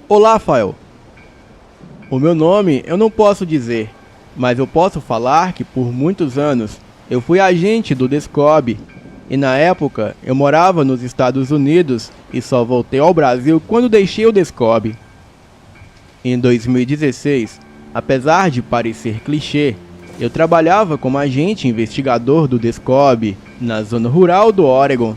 Olá, Fael. O meu nome eu não posso dizer, mas eu posso falar que por muitos anos eu fui agente do Descob e na época eu morava nos Estados Unidos e só voltei ao Brasil quando deixei o Descob. Em 2016, apesar de parecer clichê, eu trabalhava como agente investigador do Descob na zona rural do Oregon.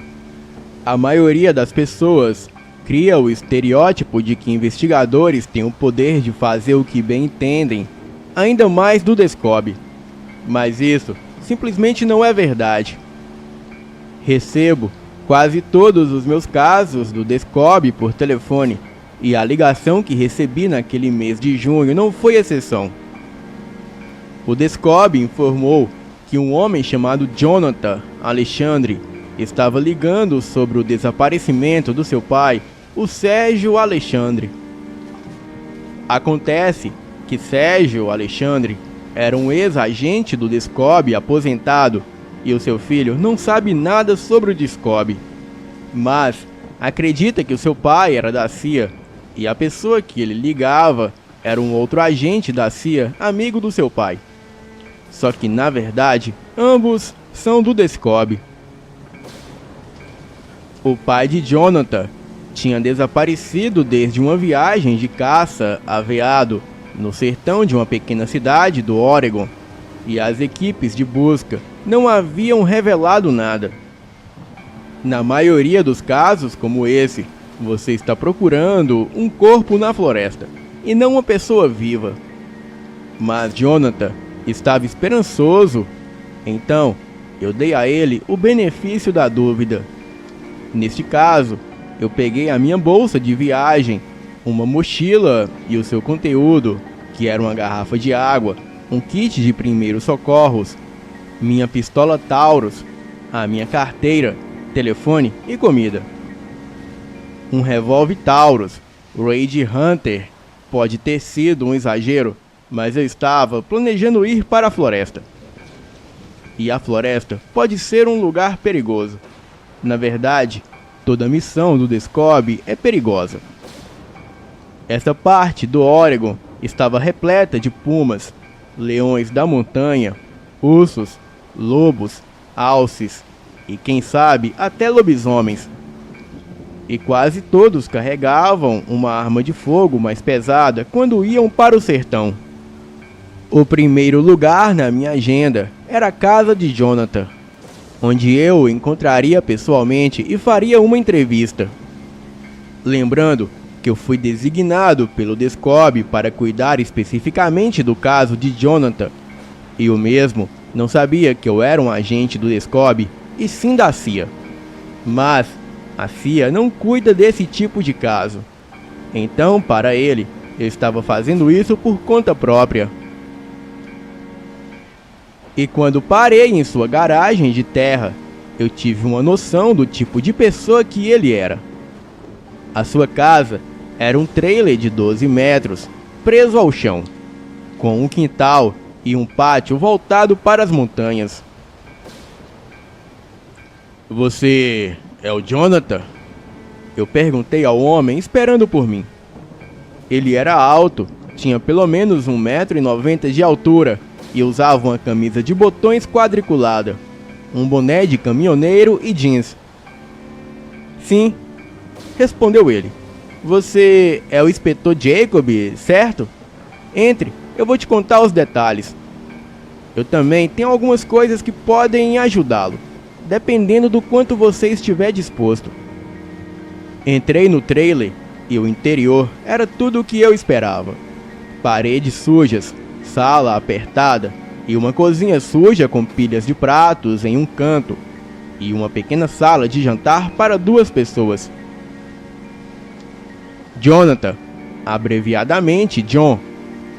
A maioria das pessoas cria o estereótipo de que investigadores têm o poder de fazer o que bem entendem, ainda mais do Descob. Mas isso simplesmente não é verdade. Recebo quase todos os meus casos do Descob por telefone, e a ligação que recebi naquele mês de junho não foi exceção. O Descob informou que um homem chamado Jonathan Alexandre estava ligando sobre o desaparecimento do seu pai, o Sérgio Alexandre. Acontece que Sérgio Alexandre era um ex-agente do Descob aposentado e o seu filho não sabe nada sobre o Descob, mas acredita que o seu pai era da CIA e a pessoa que ele ligava era um outro agente da CIA, amigo do seu pai. Só que na verdade, ambos são do Descob. O pai de Jonathan tinha desaparecido desde uma viagem de caça a veado no sertão de uma pequena cidade do Oregon, e as equipes de busca não haviam revelado nada. Na maioria dos casos como esse, você está procurando um corpo na floresta e não uma pessoa viva. Mas Jonathan estava esperançoso, então eu dei a ele o benefício da dúvida. Neste caso, eu peguei a minha bolsa de viagem, uma mochila e o seu conteúdo, que era uma garrafa de água, um kit de primeiros socorros, minha pistola Taurus, a minha carteira, telefone e comida. Um revólver Taurus, Raid Hunter, pode ter sido um exagero, mas eu estava planejando ir para a floresta. E a floresta pode ser um lugar perigoso. Na verdade, toda missão do Descob é perigosa. Essa parte do Oregon estava repleta de pumas, leões da montanha, ursos, lobos, alces e quem sabe até lobisomens. E quase todos carregavam uma arma de fogo mais pesada quando iam para o sertão. O primeiro lugar na minha agenda era a casa de Jonathan, onde eu o encontraria pessoalmente e faria uma entrevista. Lembrando que eu fui designado pelo Descob para cuidar especificamente do caso de Jonathan, e o mesmo não sabia que eu era um agente do Descob e sim da CIA. Mas a CIA não cuida desse tipo de caso. Então, para ele, eu estava fazendo isso por conta própria. E quando parei em sua garagem de terra, eu tive uma noção do tipo de pessoa que ele era. A sua casa era um trailer de 12 metros, preso ao chão, com um quintal e um pátio voltado para as montanhas. Você é o Jonathan? Eu perguntei ao homem esperando por mim. Ele era alto, tinha pelo menos 1,90 m de altura e usava uma camisa de botões quadriculada, um boné de caminhoneiro e jeans. Sim, respondeu ele. Você é o inspetor Jacob, certo? Entre, eu vou te contar os detalhes. Eu também tenho algumas coisas que podem ajudá-lo, dependendo do quanto você estiver disposto. Entrei no trailer e o interior era tudo o que eu esperava. Paredes sujas, sala apertada e uma cozinha suja com pilhas de pratos em um canto e uma pequena sala de jantar para 2 pessoas. Jonathan, abreviadamente John,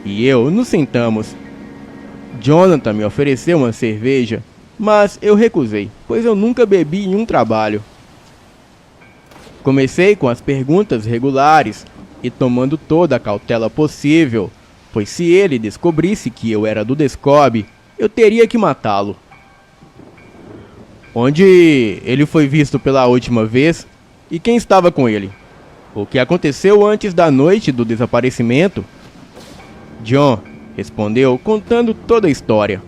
e eu nos sentamos. Jonathan me ofereceu uma cerveja, mas eu recusei, pois eu nunca bebi em um trabalho. Comecei com as perguntas regulares e tomando toda a cautela possível, pois se ele descobrisse que eu era do Descob, eu teria que matá-lo. Onde ele foi visto pela última vez e quem estava com ele? O que aconteceu antes da noite do desaparecimento? John respondeu, contando toda a história.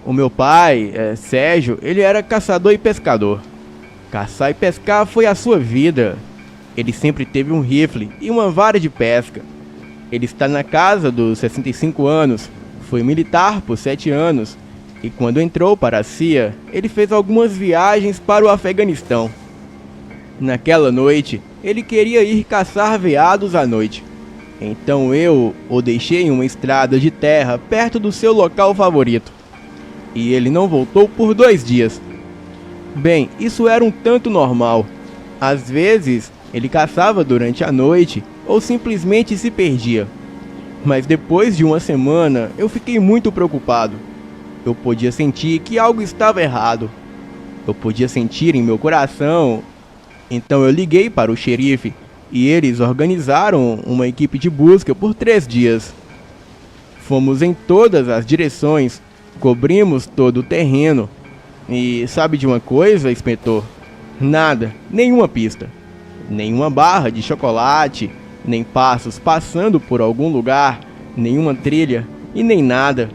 O meu pai, Sérgio, ele era caçador e pescador. Caçar e pescar foi a sua vida. Ele sempre teve um rifle e uma vara de pesca. Ele está na casa dos 65 anos, foi militar por 7 anos e quando entrou para a CIA, ele fez algumas viagens para o Afeganistão. Naquela noite, ele queria ir caçar veados à noite. Então eu o deixei em uma estrada de terra perto do seu local favorito. E ele não voltou por 2 dias. Bem, isso era um tanto normal. Às vezes, ele caçava durante a noite ou simplesmente se perdia. Mas depois de uma semana, eu fiquei muito preocupado. Eu podia sentir que algo estava errado. Eu podia sentir em meu coração. Então eu liguei para o xerife e eles organizaram uma equipe de busca por 3 dias. Fomos em todas as direções, cobrimos todo o terreno. E sabe de uma coisa, inspetor? Nada, nenhuma pista. Nenhuma barra de chocolate, nem passos passando por algum lugar, nenhuma trilha e nem nada.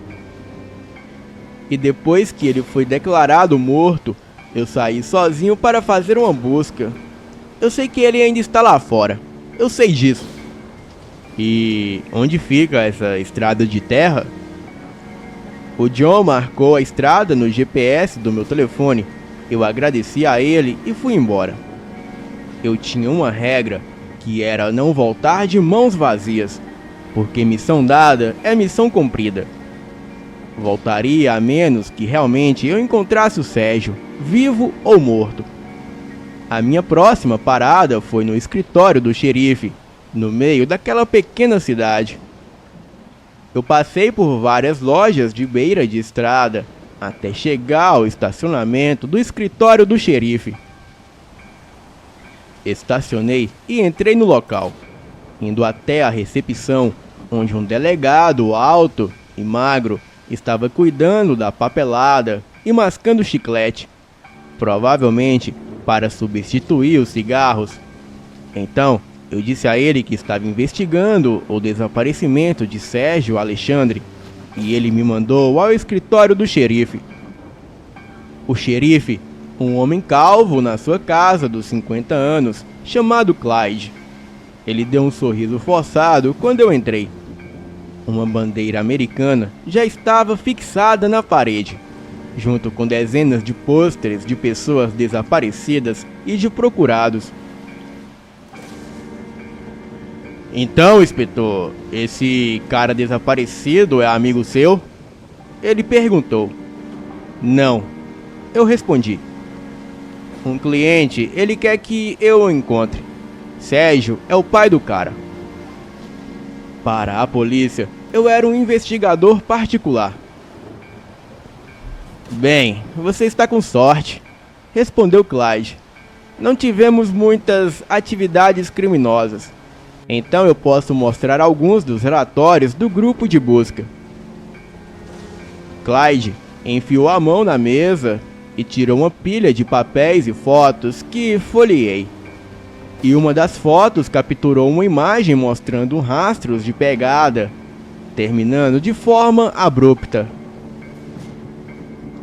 E depois que ele foi declarado morto, eu saí sozinho para fazer uma busca. Eu sei que ele ainda está lá fora. Eu sei disso. E onde fica essa estrada de terra? O John marcou a estrada no GPS do meu telefone. Eu agradeci a ele e fui embora. Eu tinha uma regra, que era não voltar de mãos vazias, porque missão dada é missão cumprida. Voltaria a menos que realmente eu encontrasse o Sérgio, vivo ou morto. A minha próxima parada foi no escritório do xerife, no meio daquela pequena cidade. Eu passei por várias lojas de beira de estrada, até chegar ao estacionamento do escritório do xerife. Estacionei e entrei no local, indo até a recepção, onde um delegado alto e magro estava cuidando da papelada e mascando chiclete, provavelmente para substituir os cigarros. Então, eu disse a ele que estava investigando o desaparecimento de Sérgio Alexandre e ele me mandou ao escritório do xerife. O xerife, um homem calvo na sua casa dos 50 anos, chamado Clyde. Ele deu um sorriso forçado quando eu entrei. Uma bandeira americana já estava fixada na parede, junto com dezenas de pôsteres de pessoas desaparecidas e de procurados. Então, inspetor, esse cara desaparecido é amigo seu? Ele perguntou. Não, eu respondi. Um cliente, ele quer que eu o encontre. Sérgio é o pai do cara. Para a polícia, eu era um investigador particular. Bem, você está com sorte, respondeu Clyde. Não tivemos muitas atividades criminosas. Então eu posso mostrar alguns dos relatórios do grupo de busca. Clyde enfiou a mão na mesa e tirou uma pilha de papéis e fotos que folheei. E uma das fotos capturou uma imagem mostrando rastros de pegada, terminando de forma abrupta.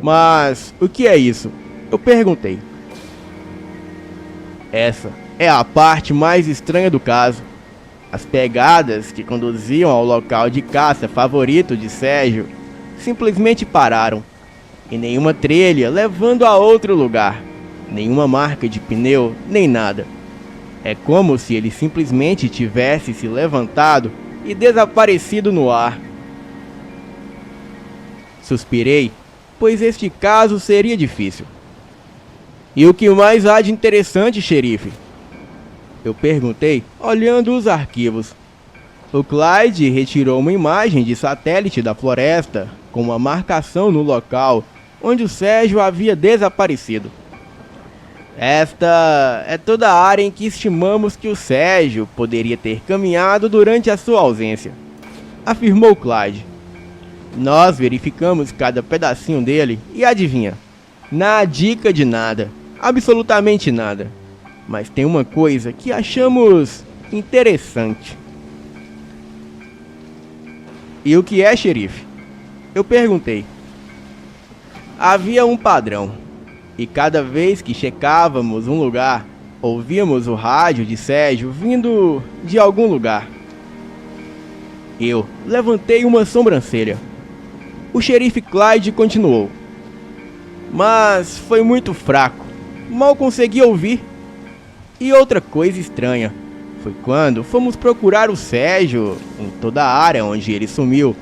Mas o que é isso? Eu perguntei. Essa é a parte mais estranha do caso. As pegadas que conduziam ao local de caça favorito de Sérgio simplesmente pararam. E nenhuma trilha levando a outro lugar. Nenhuma marca de pneu, nem nada. É como se ele simplesmente tivesse se levantado e desaparecido no ar. Suspirei, pois este caso seria difícil. E o que mais há de interessante, xerife? Eu perguntei, olhando os arquivos. O Clyde retirou uma imagem de satélite da floresta, com uma marcação no local onde o Sérgio havia desaparecido. Esta é toda a área em que estimamos que o Sérgio poderia ter caminhado durante a sua ausência, afirmou Clyde. Nós verificamos cada pedacinho dele e adivinha? Nada de nada, absolutamente nada. mas tem uma coisa que achamos interessante. E o que é, xerife? Eu perguntei. Havia um padrão, e cada vez que checávamos um lugar, ouvíamos o rádio de Sérgio vindo de algum lugar. Eu levantei uma sobrancelha. O xerife Clyde continuou. Mas foi muito fraco, mal consegui ouvir. E outra coisa estranha foi quando fomos procurar o Sérgio em toda a área onde ele sumiu,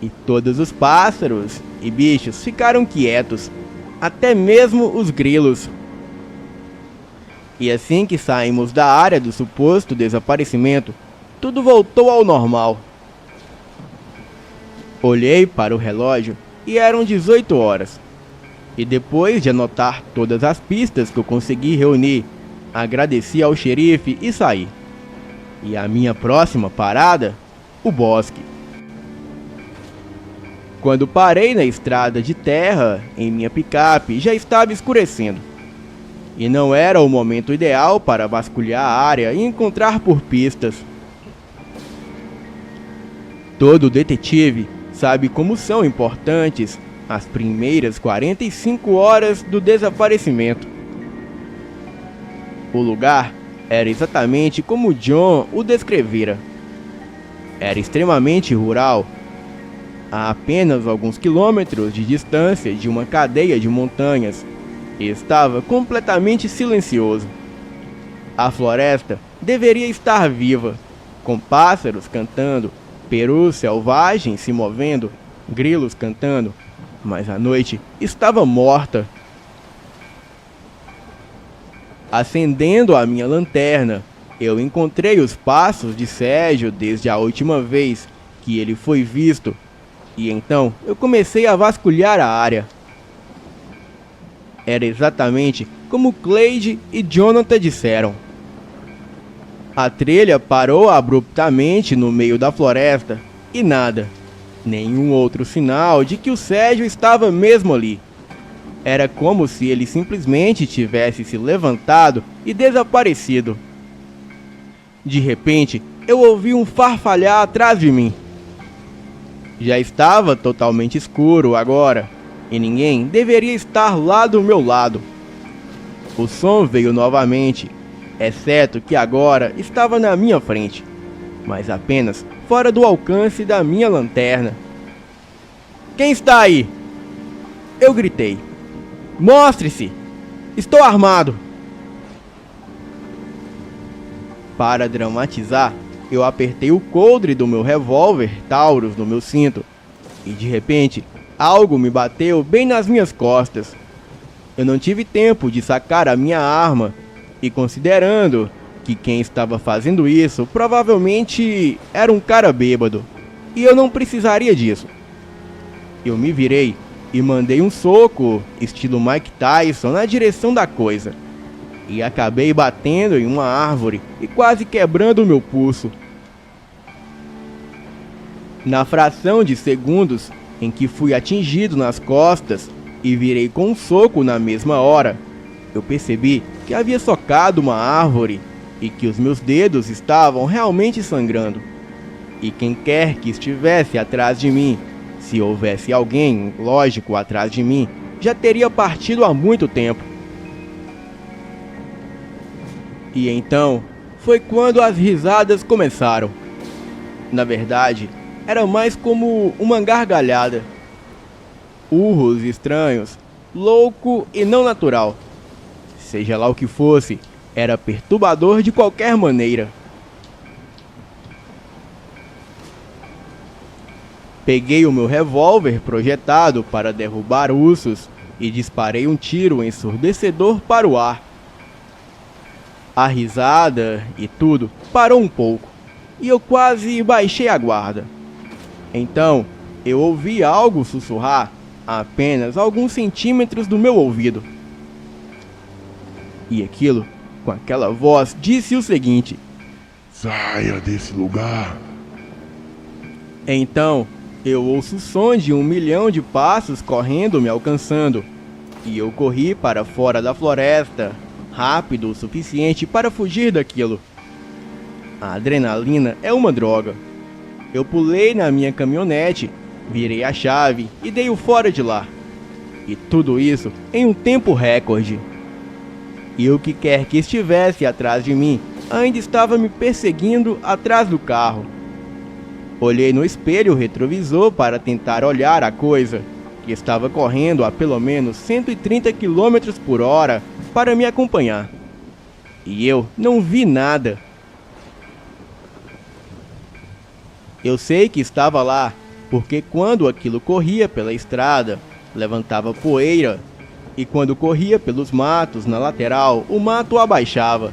e todos os pássaros e bichos ficaram quietos, até mesmo os grilos. E assim que saímos da área do suposto desaparecimento, tudo voltou ao normal. Olhei para o relógio e eram 18 horas. E depois de anotar todas as pistas que eu consegui reunir, agradeci ao xerife e saí. E a minha próxima parada, o bosque. Quando parei na estrada de terra, em minha picape, já estava escurecendo. E não era o momento ideal para vasculhar a área e encontrar por pistas. Todo detetive sabe como são importantes as primeiras 45 horas do desaparecimento. O lugar era exatamente como John o descrevera. Era extremamente rural, a apenas alguns quilômetros de distância de uma cadeia de montanhas, e estava completamente silencioso. A floresta deveria estar viva, com pássaros cantando, perus selvagens se movendo, grilos cantando, mas a noite estava morta. Acendendo a minha lanterna, eu encontrei os passos de Sérgio desde a última vez que ele foi visto, e então eu comecei a vasculhar a área. Era exatamente como Clyde e Jonathan disseram. A trilha parou abruptamente no meio da floresta e nada, nenhum outro sinal de que o Sérgio estava mesmo ali. Era como se ele simplesmente tivesse se levantado e desaparecido. De repente, eu ouvi um farfalhar atrás de mim. Já estava totalmente escuro agora, e ninguém deveria estar lá do meu lado. O som veio novamente, exceto que agora estava na minha frente, mas apenas fora do alcance da minha lanterna. Quem está aí? Eu gritei. Mostre-se! Estou armado! Para dramatizar, eu apertei o coldre do meu revólver Taurus no meu cinto, e de repente, algo me bateu bem nas minhas costas. Eu não tive tempo de sacar a minha arma, e considerando que quem estava fazendo isso provavelmente era um cara bêbado, e eu não precisaria disso. Eu me virei e mandei um soco, estilo Mike Tyson, na direção da coisa, e acabei batendo em uma árvore e quase quebrando o meu pulso. Na fração de segundos em que fui atingido nas costas e virei com um soco na mesma hora, eu percebi que havia socado uma árvore e que os meus dedos estavam realmente sangrando. E quem quer que estivesse atrás de mim, se houvesse alguém, lógico, atrás de mim, já teria partido há muito tempo. E então, foi quando as risadas começaram. Na verdade, era mais como uma gargalhada. Urros estranhos, louco e não natural. Seja lá o que fosse, era perturbador de qualquer maneira. Peguei o meu revólver projetado para derrubar ursos e disparei um tiro ensurdecedor para o ar. A risada e tudo parou um pouco, e eu quase baixei a guarda. Então, eu ouvi algo sussurrar a apenas alguns centímetros do meu ouvido. E aquilo, com aquela voz, disse o seguinte: Saia desse lugar. Então, eu ouço o som de 1 milhão de passos correndo me alcançando, e eu corri para fora da floresta, rápido o suficiente para fugir daquilo. A adrenalina é uma droga. Eu pulei na minha caminhonete, virei a chave e dei o fora de lá. E tudo isso em um tempo recorde. E o que quer que estivesse atrás de mim ainda estava me perseguindo atrás do carro. Olhei no espelho retrovisor para tentar olhar a coisa, que estava correndo a pelo menos 130 km por hora para me acompanhar. E eu não vi nada. Eu sei que estava lá, porque quando aquilo corria pela estrada, levantava poeira, e quando corria pelos matos na lateral, o mato abaixava.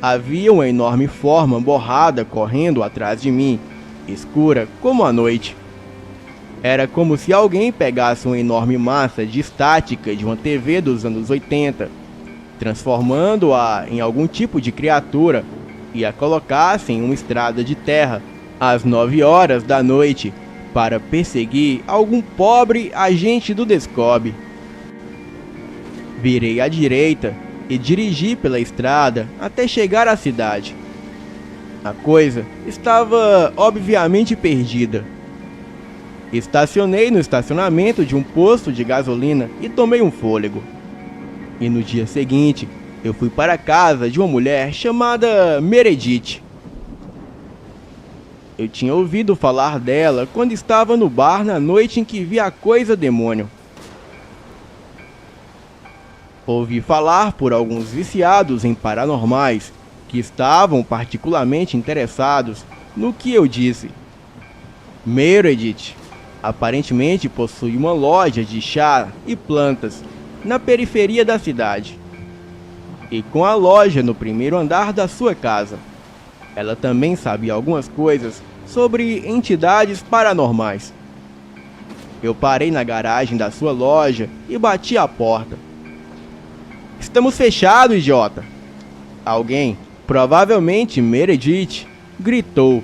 Havia uma enorme forma borrada correndo atrás de mim, escura como a noite. Era como se alguém pegasse uma enorme massa de estática de uma TV dos anos 80, transformando-a em algum tipo de criatura e a colocasse em uma estrada de terra às 9 horas da noite para perseguir algum pobre agente do Descob. Virei à direita e dirigi pela estrada até chegar à cidade. A coisa estava obviamente perdida. Estacionei no estacionamento de um posto de gasolina e tomei um fôlego. E no dia seguinte, eu fui para a casa de uma mulher chamada Meredith. Eu tinha ouvido falar dela quando estava no bar na noite em que vi a coisa demônio. Ouvi falar por alguns viciados em paranormais que estavam particularmente interessados no que eu disse. Meredith aparentemente possui uma loja de chá e plantas na periferia da cidade, e com a loja no primeiro andar da sua casa. Ela também sabia algumas coisas sobre entidades paranormais. Eu parei na garagem da sua loja e bati a porta. "Estamos fechados, idiota!" Alguém, provavelmente Meredith, gritou.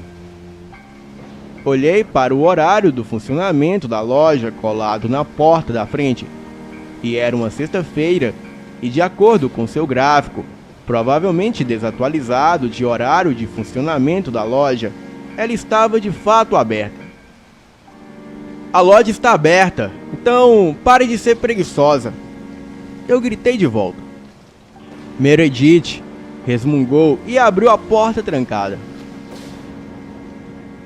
Olhei para o horário do funcionamento da loja colado na porta da frente, e era uma sexta-feira, e de acordo com seu gráfico, provavelmente desatualizado de horário de funcionamento da loja, ela estava de fato aberta. "A loja está aberta, então pare de ser preguiçosa!" Eu gritei de volta. Meredith resmungou e abriu a porta trancada.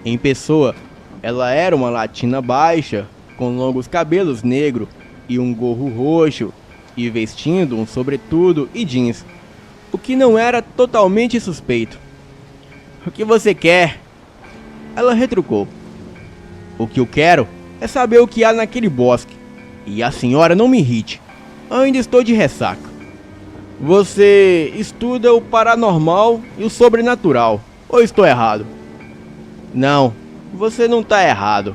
Em pessoa, ela era uma latina baixa, com longos cabelos negros e um gorro roxo, e vestindo um sobretudo e jeans, o que não era totalmente suspeito. "O que você quer?" Ela retrucou. "O que eu quero é saber o que há naquele bosque. E a senhora não me irrite. Ainda estou de ressaca. Você estuda o paranormal e o sobrenatural, ou estou errado?" "Não, você não está errado."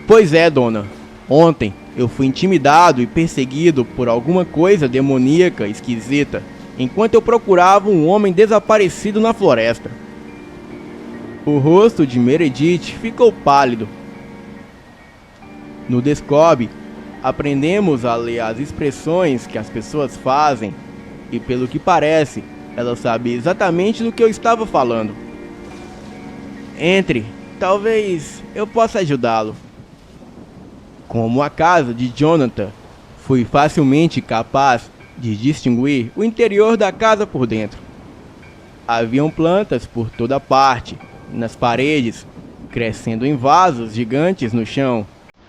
"Pois é, dona. Ontem eu fui intimidado e perseguido por alguma coisa demoníaca esquisita, enquanto eu procurava um homem desaparecido na floresta." O rosto de Meredith ficou pálido. No Descob, aprendemos a ler as expressões que as pessoas fazem, e pelo que parece, ela sabe exatamente do que eu estava falando. "Entre, talvez eu possa ajudá-lo." Como a casa de Jonathan, fui facilmente capaz de distinguir o interior da casa por dentro. Haviam plantas por toda parte, nas paredes, crescendo em vasos gigantes no chão,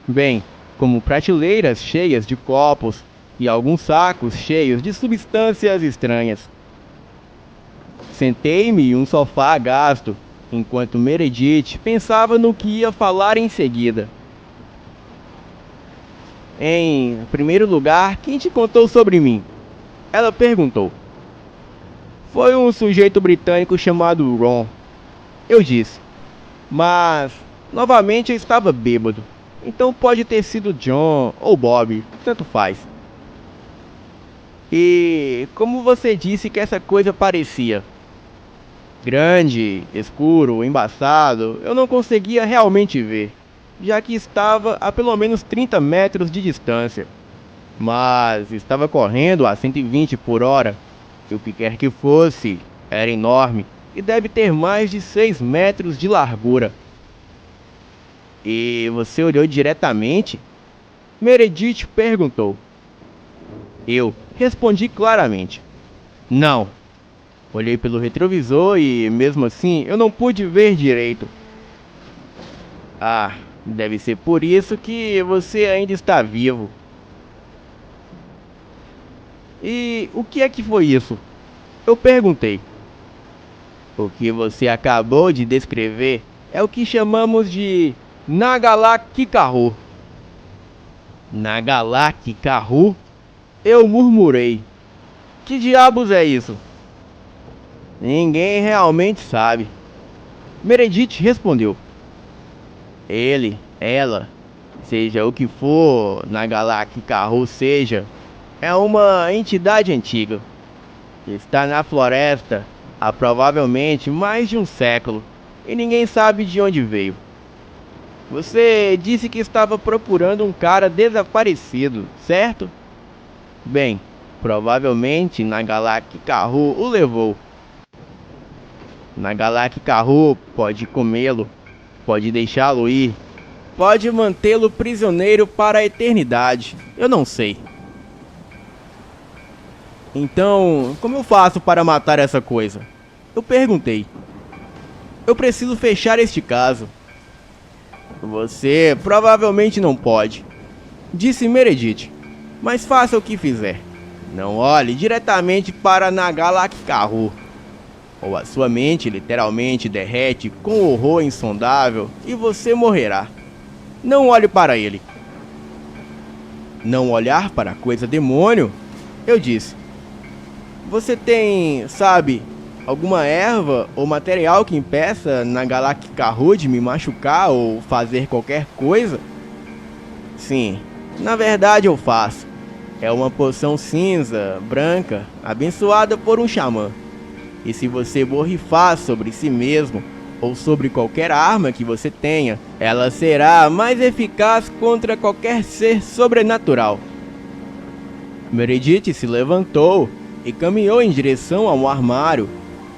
bem como prateleiras cheias de copos e alguns sacos cheios de substâncias estranhas. Sentei-me em um sofá gasto, enquanto Meredith pensava no que ia falar em seguida. "Em primeiro lugar, quem te contou sobre mim?" ela perguntou. "Foi um sujeito britânico chamado Ron." Eu disse. Mas, novamente eu estava bêbado. Então pode ter sido John ou Bob, tanto faz. "E como você disse que essa coisa parecia?" "Grande, escuro, embaçado, eu não conseguia realmente ver, já que estava a pelo menos 30 metros de distância. mas estava correndo a 120 por hora. E o que quer que fosse, era enorme e deve ter mais de 6 metros de largura. E você olhou diretamente? Meredith perguntou. Eu respondi claramente. Não. Olhei pelo retrovisor e, mesmo assim, eu não pude ver direito. Ah, deve ser por isso que você ainda está vivo. E o que é que foi isso? Eu perguntei. O que você acabou de descrever é o que chamamos de Nagalak-Karu. Nagalak-Karu? Eu murmurei. Que diabos é isso? Ninguém realmente sabe. Meredith respondeu. Ele, ela, seja o que for Nagalak-Karu seja, é uma entidade antiga. Está na floresta há provavelmente mais de um século e ninguém sabe de onde veio. Você disse que estava procurando um cara desaparecido, certo? Bem, provavelmente Nagalak-Karu o levou. Nagalak-Karu pode comê-lo, pode deixá-lo ir, pode mantê-lo prisioneiro para a eternidade. Eu não sei. Então, como eu faço para matar essa coisa? Eu perguntei. Eu preciso fechar este caso. Você provavelmente não pode, disse Meredith, mas faça o que fizer. Não olhe diretamente para Nagalak-Karu, ou a sua mente literalmente derrete com horror insondável e você morrerá. Não olhe para ele. Não olhar para a coisa demônio? Eu disse. Você tem, sabe, alguma erva ou material que impeça Nagalak-Karu de me machucar ou fazer qualquer coisa? Sim, na verdade eu faço. É uma poção cinza, branca, abençoada por um xamã. E se você borrifar sobre si mesmo, ou sobre qualquer arma que você tenha, ela será mais eficaz contra qualquer ser sobrenatural. Meredith se levantou e caminhou em direção a um armário.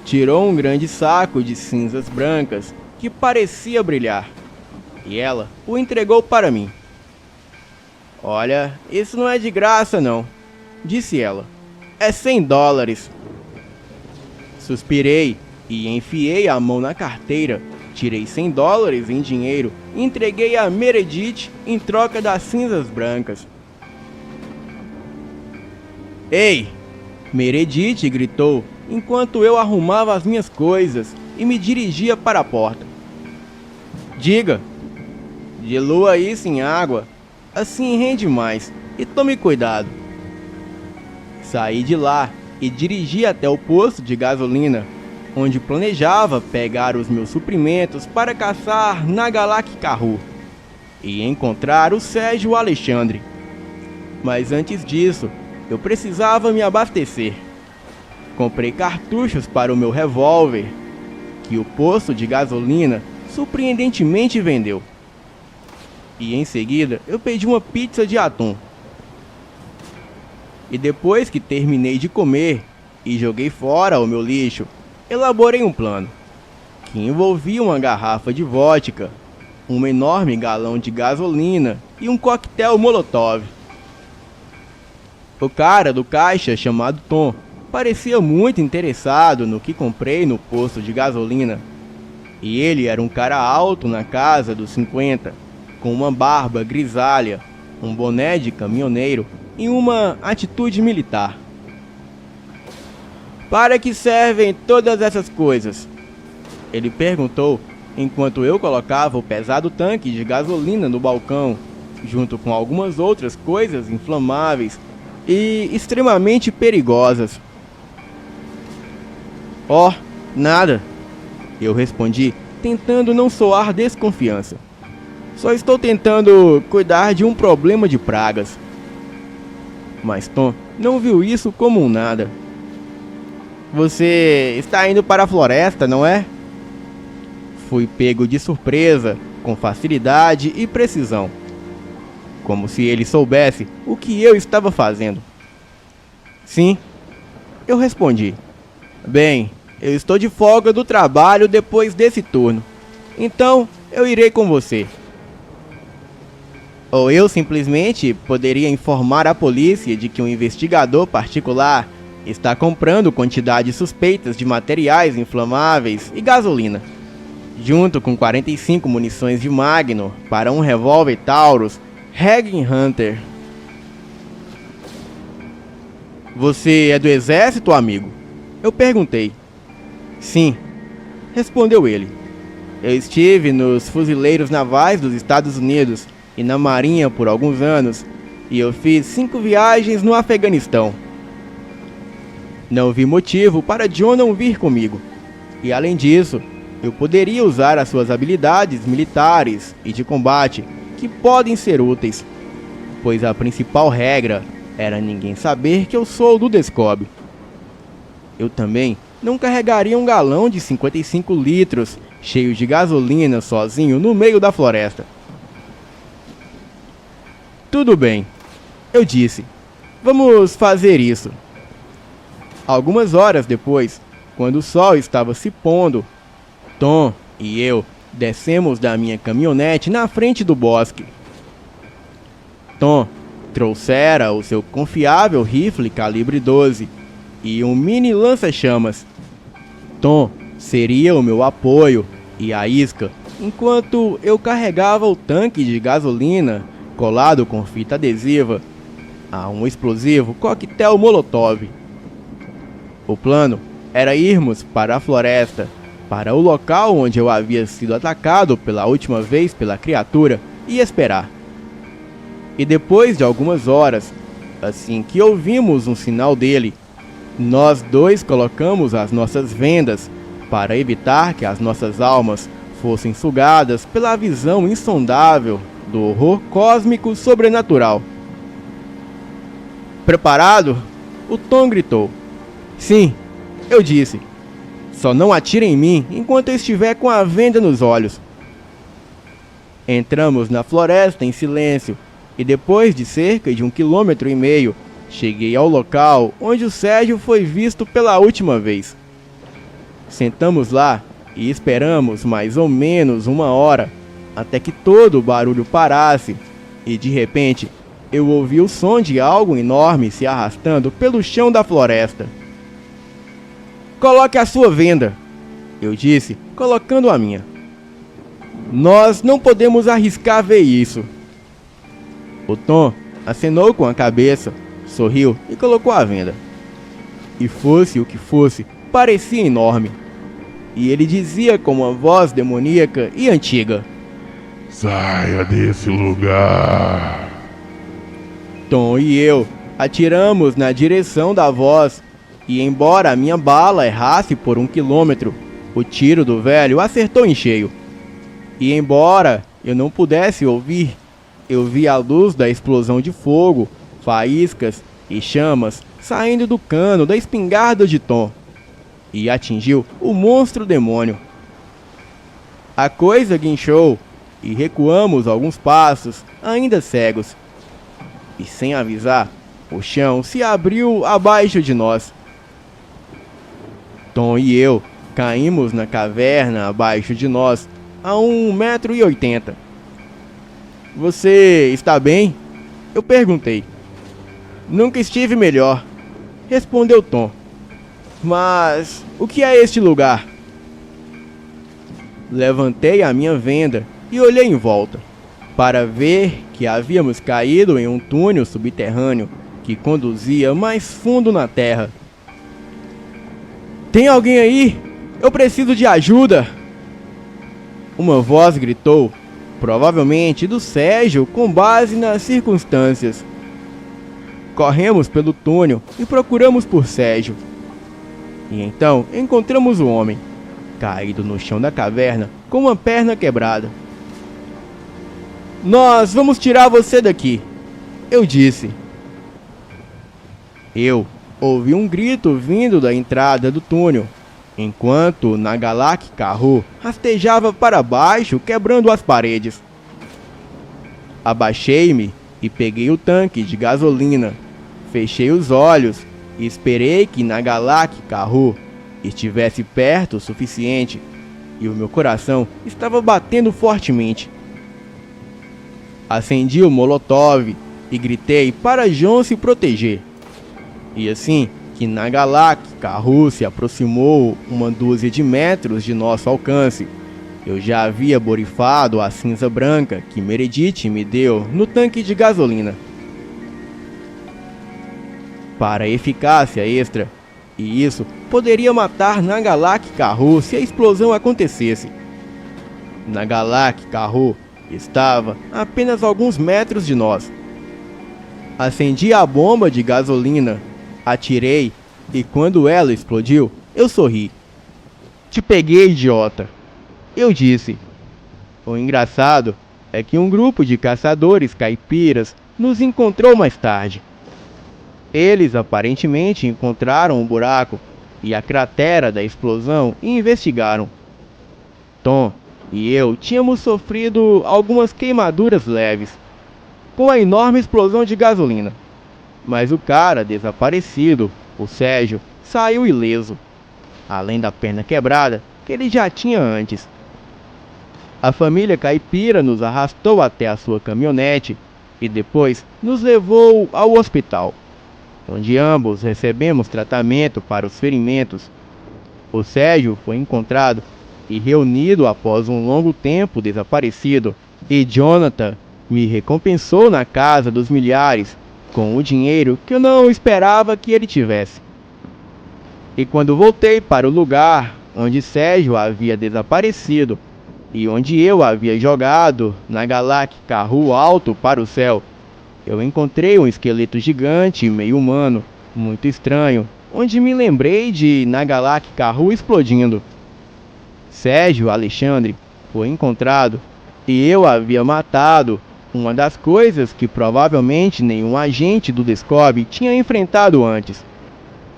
Tirou um grande saco de cinzas brancas que parecia brilhar, e ela o entregou para mim. Olha, isso não é de graça não, disse ela. É $100. Suspirei e enfiei a mão na carteira. Tirei $100 em dinheiro e entreguei a Meredith em troca das cinzas brancas. Ei! Meredith gritou enquanto eu arrumava as minhas coisas e me dirigia para a porta. Diga, dilua isso em água, assim rende mais, e tome cuidado. Saí de lá e dirigi até o posto de gasolina, onde planejava pegar os meus suprimentos para caçar Nagalak-Karu e encontrar o Sérgio Alexandre. Mas antes disso, eu precisava me abastecer. Comprei cartuchos para o meu revólver, que o posto de gasolina surpreendentemente vendeu. E em seguida eu pedi uma pizza de atum. E depois que terminei de comer e joguei fora o meu lixo, elaborei um plano, que envolvia uma garrafa de vodka, um enorme galão de gasolina e um coquetel Molotov. O cara do caixa, chamado Tom, parecia muito interessado no que comprei no posto de gasolina. E ele era um cara alto na casa dos 50, com uma barba grisalha, um boné de caminhoneiro e uma atitude militar. Para que servem todas essas coisas? Ele perguntou enquanto eu colocava o pesado tanque de gasolina no balcão, junto com algumas outras coisas inflamáveis e extremamente perigosas. Oh, nada, eu respondi, tentando não soar desconfiança. Só estou tentando cuidar de um problema de pragas. Mas Tom não viu isso como um nada. Você está indo para a floresta, não é? Fui pego de surpresa, com facilidade e precisão. como se ele soubesse o que eu estava fazendo. Sim, eu respondi. Bem, eu estou de folga do trabalho depois desse turno, então eu irei com você. Ou eu simplesmente poderia informar a polícia de que um investigador particular está comprando quantidades suspeitas de materiais inflamáveis e gasolina, junto com 45 munições de Magnum para um revólver Taurus Regin Hunter. Você é do exército, amigo? Eu perguntei. Sim, respondeu ele. Eu estive nos fuzileiros navais dos Estados Unidos e na marinha por alguns anos, e eu fiz 5 viagens no Afeganistão. Não vi motivo para John não vir comigo, e além disso, eu poderia usar as suas habilidades militares e de combate, que podem ser úteis, pois a principal regra era ninguém saber que eu sou do Descobre. Eu também não carregaria um galão de 55 litros cheio de gasolina sozinho no meio da floresta. Tudo bem, eu disse. Vamos fazer isso. Algumas horas depois, quando o sol estava se pondo, Tom e eu descemos da minha caminhonete na frente do bosque. Tom trouxera o seu confiável rifle calibre 12 e um mini lança-chamas. Tom seria o meu apoio e a isca, enquanto eu carregava o tanque de gasolina colado com fita adesiva a um explosivo coquetel Molotov. O plano era irmos para a floresta, para o local onde eu havia sido atacado pela última vez pela criatura, e esperar. E depois de algumas horas, assim que ouvimos um sinal dele, nós dois colocamos as nossas vendas para evitar que as nossas almas fossem sugadas pela visão insondável do horror cósmico sobrenatural. Preparado? O Tom gritou. Sim, eu disse. Só não atire em mim enquanto eu estiver com a venda nos olhos. Entramos na floresta em silêncio e depois de cerca de 1,5 km, cheguei ao local onde o Sérgio foi visto pela última vez. Sentamos lá e esperamos mais ou menos 1 hora, até que todo o barulho parasse, e de repente eu ouvi o som de algo enorme se arrastando pelo chão da floresta. Coloque a sua venda, eu disse, colocando a minha. Nós não podemos arriscar ver isso. O Tom acenou com a cabeça, sorriu e colocou a venda. E fosse o que fosse, parecia enorme. E ele dizia com uma voz demoníaca e antiga: Saia desse lugar. Tom e eu atiramos na direção da voz, e embora a minha bala errasse por 1 km, o tiro do velho acertou em cheio. E embora eu não pudesse ouvir, eu vi a luz da explosão de fogo, faíscas e chamas saindo do cano da espingarda de Tom, e atingiu o monstro demônio. A coisa guinchou e recuamos alguns passos, ainda cegos. E sem avisar, o chão se abriu abaixo de nós. Tom e eu caímos na caverna abaixo de nós, a 1,80 m. Você está bem? Eu perguntei. Nunca estive melhor, respondeu Tom. Mas o que é este lugar? Levantei a minha venda e olhei em volta, para ver que havíamos caído em um túnel subterrâneo que conduzia mais fundo na terra. Tem alguém aí? Eu preciso de ajuda! Uma voz gritou, provavelmente do Sérgio, com base nas circunstâncias. Corremos pelo túnel e procuramos por Sérgio. E então encontramos o homem, caído no chão da caverna, com uma perna quebrada. Nós vamos tirar você daqui, eu disse. Eu ouvi um grito vindo da entrada do túnel, enquanto Nagalak Carro rastejava para baixo, quebrando as paredes. Abaixei-me e peguei o tanque de gasolina. Fechei os olhos e esperei que Nagalak Karhu estivesse perto o suficiente, e o meu coração estava batendo fortemente. Acendi o Molotov e gritei para John se proteger. E assim que Nagalak Karhu se aproximou uma dúzia de metros de nosso alcance, eu já havia borrifado a cinza branca que Meredith me deu no tanque de gasolina. Para eficácia extra, e isso poderia matar Nagalak Karhu se a explosão acontecesse. Nagalak Karhu estava a apenas alguns metros de nós. Acendi a bomba de gasolina, atirei e quando ela explodiu, eu sorri. "Te peguei, idiota", eu disse. O engraçado é que um grupo de caçadores caipiras nos encontrou mais tarde. Eles aparentemente encontraram um buraco e a cratera da explosão e investigaram. Tom e eu tínhamos sofrido algumas queimaduras leves com a enorme explosão de gasolina, mas o cara desaparecido, o Sérgio, saiu ileso, além da perna quebrada que ele já tinha antes. A família caipira nos arrastou até a sua caminhonete e depois nos levou ao hospital, onde ambos recebemos tratamento para os ferimentos. O Sérgio foi encontrado e reunido após um longo tempo desaparecido, e Jonathan me recompensou na casa dos milhares com o dinheiro que eu não esperava que ele tivesse. E quando voltei para o lugar onde Sérgio havia desaparecido e onde eu havia jogado Nagalak Karhu alto para o céu, eu encontrei um esqueleto gigante meio humano, muito estranho, onde me lembrei de Nagalak Karhu explodindo. Sérgio Alexandre foi encontrado e eu havia matado uma das coisas que provavelmente nenhum agente do Descob tinha enfrentado antes.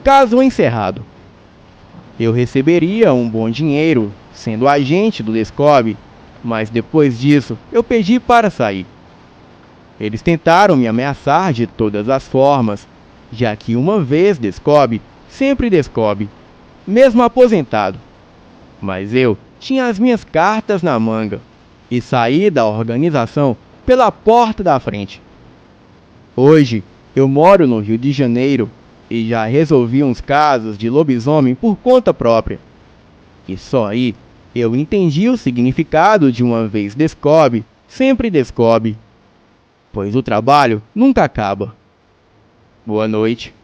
Caso encerrado. Eu receberia um bom dinheiro sendo agente do Descob, mas depois disso eu pedi para sair. Eles tentaram me ameaçar de todas as formas, já que uma vez Descob, sempre Descob, mesmo aposentado. Mas eu tinha as minhas cartas na manga e saí da organização pela porta da frente. Hoje eu moro no Rio de Janeiro e já resolvi uns casos de lobisomem por conta própria. E só aí eu entendi o significado de uma vez Descob, sempre Descob, pois o trabalho nunca acaba. Boa noite.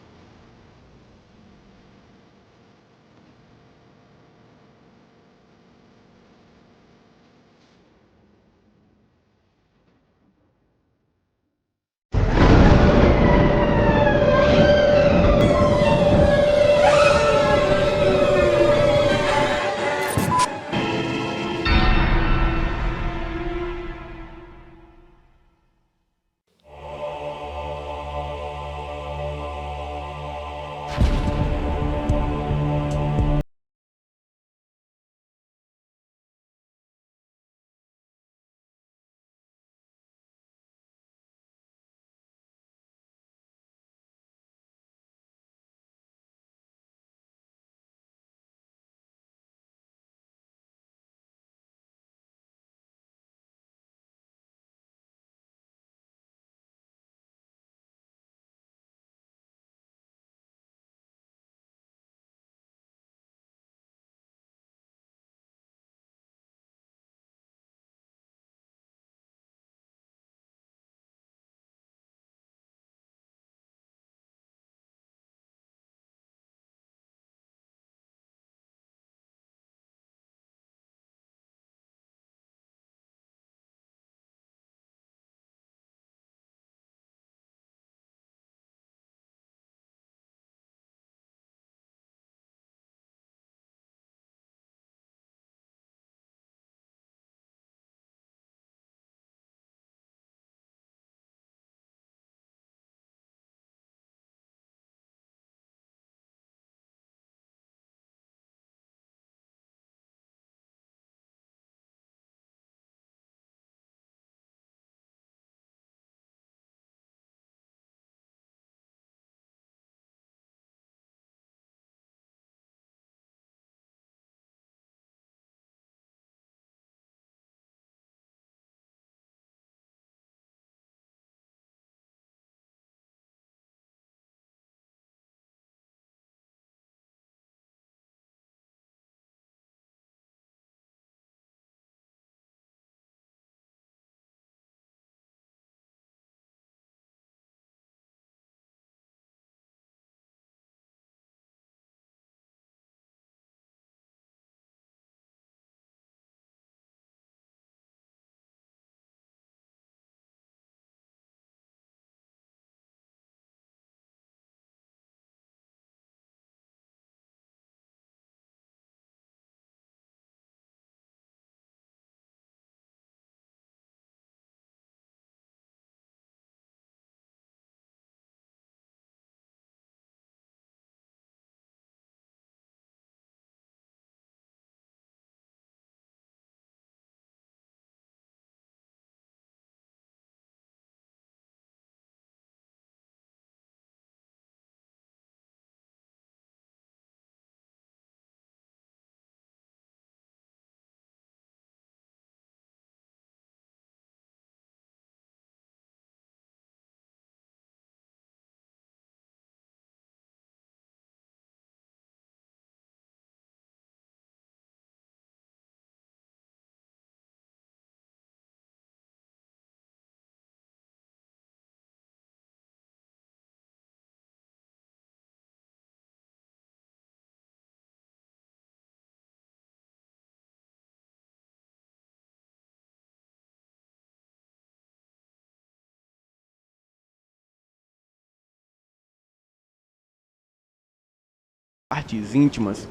partes íntimas.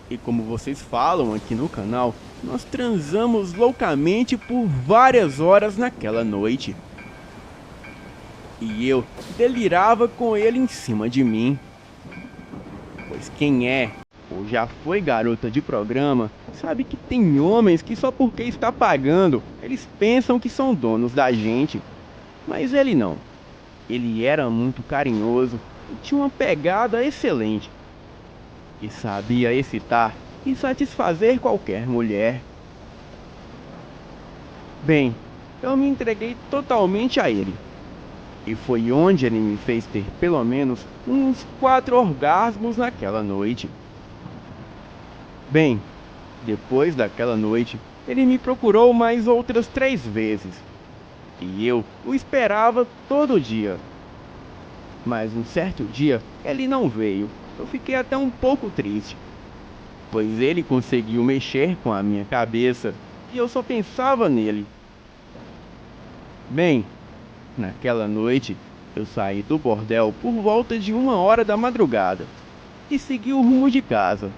E como vocês falam aqui no canal, nós transamos loucamente por várias horas naquela noite. E eu delirava com ele em cima de mim. Pois quem é, ou já foi garota de programa, sabe que tem homens que só porque está pagando, eles pensam que são donos da gente. Mas ele não. Ele era muito carinhoso e tinha uma pegada excelente. E sabia excitar e satisfazer qualquer mulher. Bem, eu me entreguei totalmente a ele. E foi onde ele me fez ter pelo menos uns 4 orgasmos naquela noite. Bem, depois daquela noite, ele me procurou mais outras 3 vezes. E eu o esperava todo dia. Mas um certo dia, ele não veio. Eu fiquei até um pouco triste, pois ele conseguiu mexer com a minha cabeça e eu só pensava nele. Bem, naquela noite, eu saí do bordel por volta de 1 hora da madrugada e segui o rumo de casa.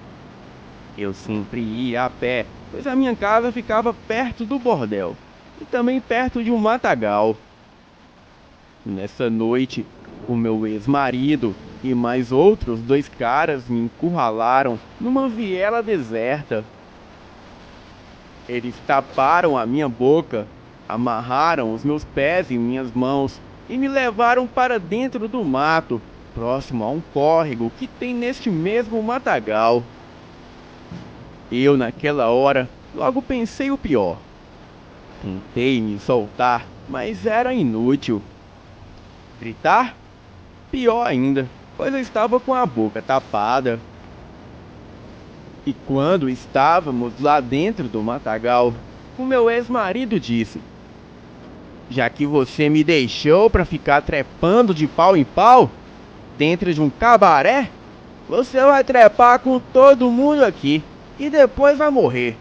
Eu sempre ia a pé, pois a minha casa ficava perto do bordel e também perto de um matagal. Nessa noite, o meu ex-marido e mais outros 2 caras me encurralaram numa viela deserta. Eles taparam a minha boca, amarraram os meus pés e minhas mãos e me levaram para dentro do mato, próximo a um córrego que tem neste mesmo matagal. Eu, naquela hora, logo pensei o pior. Tentei me soltar, mas era inútil. Gritar? Pior ainda, pois eu estava com a boca tapada. E quando estávamos lá dentro do matagal, o meu ex-marido disse: já que você me deixou para ficar trepando de pau em pau, dentro de um cabaré, você vai trepar com todo mundo aqui e depois vai morrer.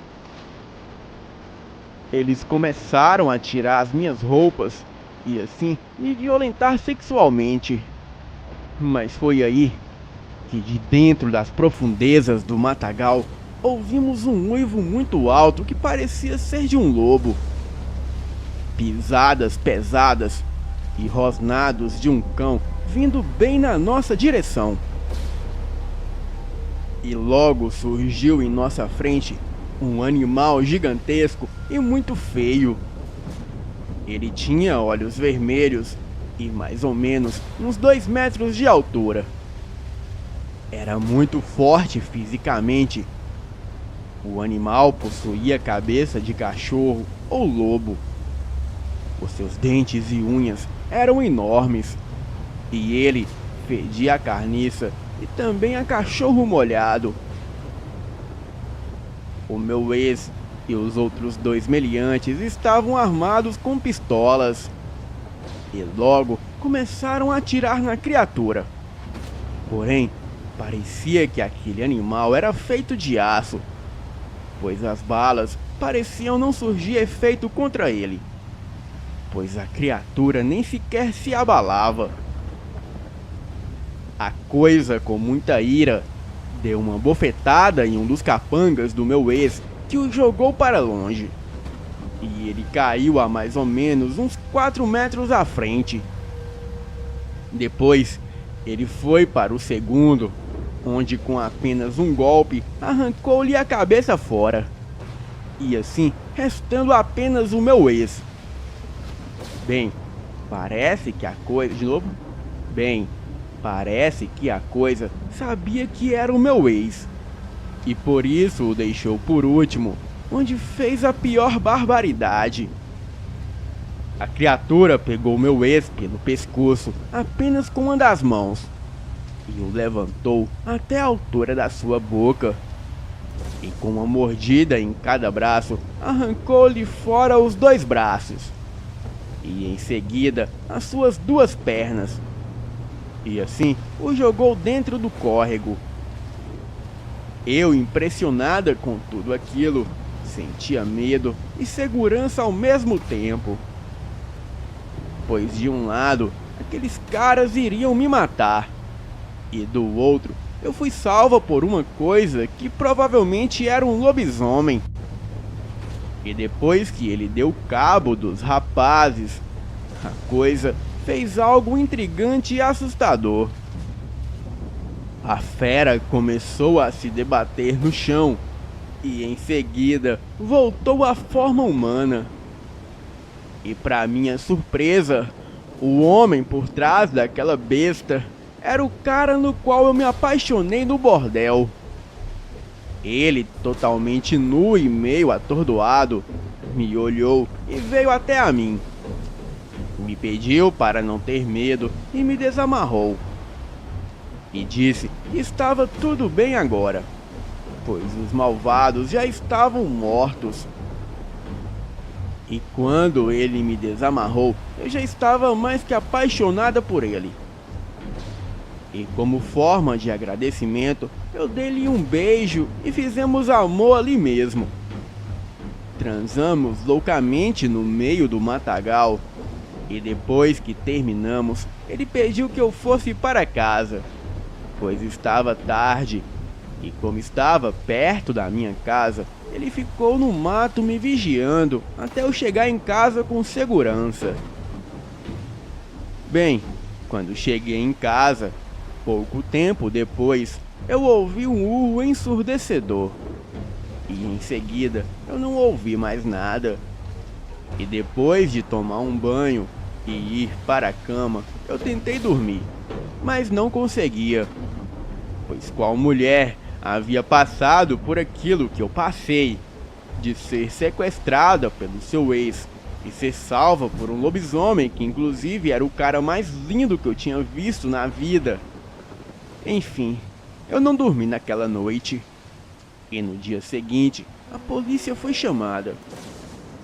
Eles começaram a tirar as minhas roupas e assim me violentar sexualmente. Mas foi aí que de dentro das profundezas do matagal ouvimos um uivo muito alto que parecia ser de um lobo. Pisadas pesadas e rosnados de um cão vindo bem na nossa direção. E logo surgiu em nossa frente um animal gigantesco e muito feio. Ele tinha olhos vermelhos e mais ou menos uns 2 metros de altura. Era muito forte fisicamente. O animal possuía cabeça de cachorro ou lobo. Os seus dentes e unhas eram enormes. E ele fedia a carniça e também a cachorro molhado. O meu ex e os outros 2 meliantes estavam armados com pistolas. E logo começaram a atirar na criatura. Porém, parecia que aquele animal era feito de aço, pois as balas pareciam não surgir efeito contra ele, pois a criatura nem sequer se abalava. A coisa, com muita ira, deu uma bofetada em um dos capangas do meu ex, que o jogou para longe. E ele caiu a mais ou menos uns 4 metros à frente. Depois, ele foi para o segundo, onde com apenas um golpe arrancou-lhe a cabeça fora. E assim, restando apenas o meu ex. Bem, parece que a coisa... De novo? Bem, parece que a coisa sabia que era o meu ex. E por isso o deixou por último, onde fez a pior barbaridade. A criatura pegou meu ex pelo pescoço apenas com uma das mãos e o levantou até a altura da sua boca. E com uma mordida em cada braço, arrancou-lhe fora os 2 braços. E em seguida, as suas 2 pernas. E assim, o jogou dentro do córrego. Eu, impressionada com tudo aquilo, sentia medo e segurança ao mesmo tempo. Pois de um lado, aqueles caras iriam me matar. E do outro, eu fui salva por uma coisa que provavelmente era um lobisomem. E depois que ele deu cabo dos rapazes, a coisa fez algo intrigante e assustador. A fera começou a se debater no chão e em seguida voltou à forma humana. E para minha surpresa, o homem por trás daquela besta era o cara no qual eu me apaixonei no bordel. Ele, totalmente nu e meio atordoado, me olhou e veio até a mim. Me pediu para não ter medo e me desamarrou. E disse que estava tudo bem agora, pois os malvados já estavam mortos. E quando ele me desamarrou, eu já estava mais que apaixonada por ele. E como forma de agradecimento, eu dei-lhe um beijo e fizemos amor ali mesmo. Transamos loucamente no meio do matagal. E depois que terminamos, ele pediu que eu fosse para casa, pois estava tarde. E como estava perto da minha casa, ele ficou no mato me vigiando até eu chegar em casa com segurança. Bem, quando cheguei em casa, pouco tempo depois, eu ouvi um urro ensurdecedor. E em seguida, eu não ouvi mais nada. E depois de tomar um banho e ir para a cama, eu tentei dormir, mas não conseguia. Pois qual mulher havia passado por aquilo que eu passei, de ser sequestrada pelo seu ex e ser salva por um lobisomem que inclusive era o cara mais lindo que eu tinha visto na vida. Enfim, eu não dormi naquela noite. E no dia seguinte, a polícia foi chamada,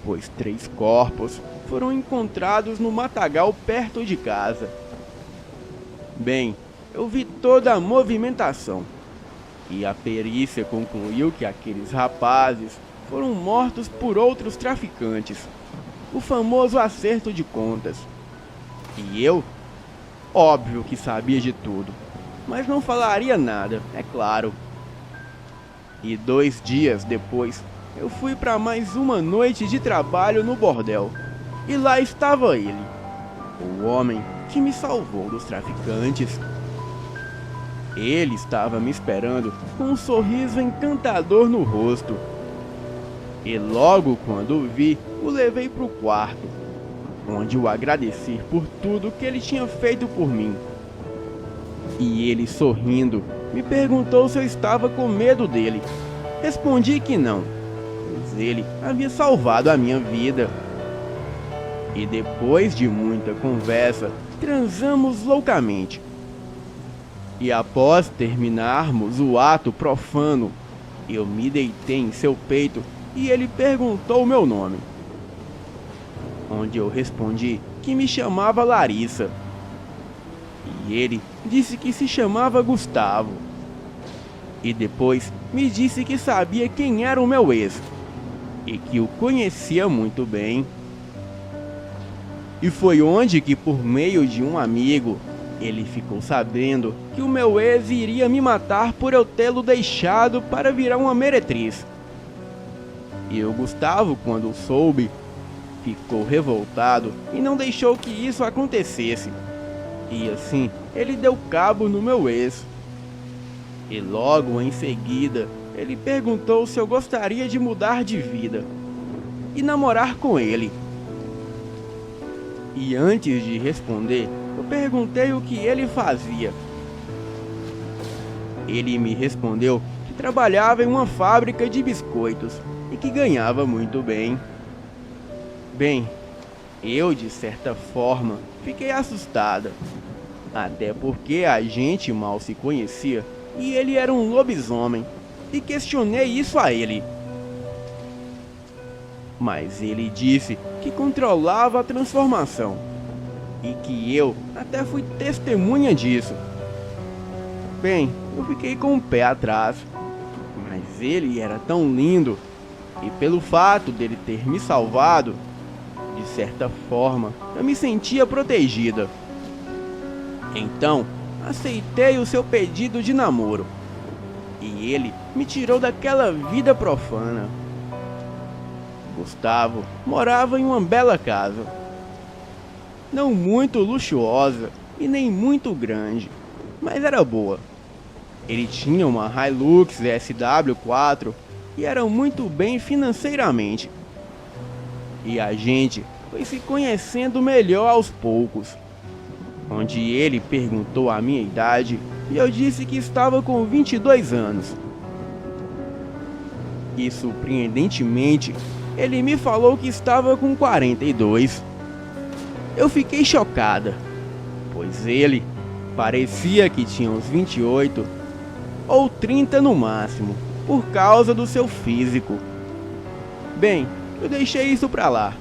pois 3 corpos foram encontrados no matagal perto de casa. Bem, eu vi toda a movimentação, e a perícia concluiu que aqueles rapazes foram mortos por outros traficantes, o famoso acerto de contas. E eu, óbvio que sabia de tudo, mas não falaria nada, é claro. E 2 dias depois, eu fui para mais uma noite de trabalho no bordel, e lá estava ele, o homem que me salvou dos traficantes. Ele estava me esperando com um sorriso encantador no rosto. E logo quando o vi, o levei para o quarto, onde o agradeci por tudo que ele tinha feito por mim. E ele, sorrindo, me perguntou se eu estava com medo dele. Respondi que não, pois ele havia salvado a minha vida. E depois de muita conversa, transamos loucamente. E após terminarmos o ato profano, eu me deitei em seu peito e ele perguntou o meu nome, onde eu respondi que me chamava Larissa. E ele disse que se chamava Gustavo. E depois me disse que sabia quem era o meu ex e que o conhecia muito bem. E foi onde que, por meio de um amigo, ele ficou sabendo que o meu ex iria me matar por eu tê-lo deixado para virar uma meretriz. E o Gustavo, quando soube, ficou revoltado e não deixou que isso acontecesse. E assim, ele deu cabo no meu ex. E logo em seguida, ele perguntou se eu gostaria de mudar de vida e namorar com ele. E antes de responder, eu perguntei o que ele fazia. Ele me respondeu que trabalhava em uma fábrica de biscoitos e que ganhava muito bem. Bem, eu de certa forma fiquei assustada, até porque a gente mal se conhecia e ele era um lobisomem, e questionei isso a ele. Mas ele disse que controlava a transformação, e que eu até fui testemunha disso. Bem, eu fiquei com o pé atrás, mas ele era tão lindo, e pelo fato dele ter me salvado, de certa forma, eu me sentia protegida. Então, aceitei o seu pedido de namoro. E ele me tirou daquela vida profana. Gustavo morava em uma bela casa, não muito luxuosa e nem muito grande, mas era boa. Ele tinha uma Hilux SW4 e era muito bem financeiramente. E a gente foi se conhecendo melhor aos poucos, onde ele perguntou a minha idade e eu disse que estava com 22 anos. E surpreendentemente, ele me falou que estava com 42. Eu fiquei chocada, pois ele parecia que tinha uns 28 ou 30 no máximo, por causa do seu físico. Bem, eu deixei isso pra lá.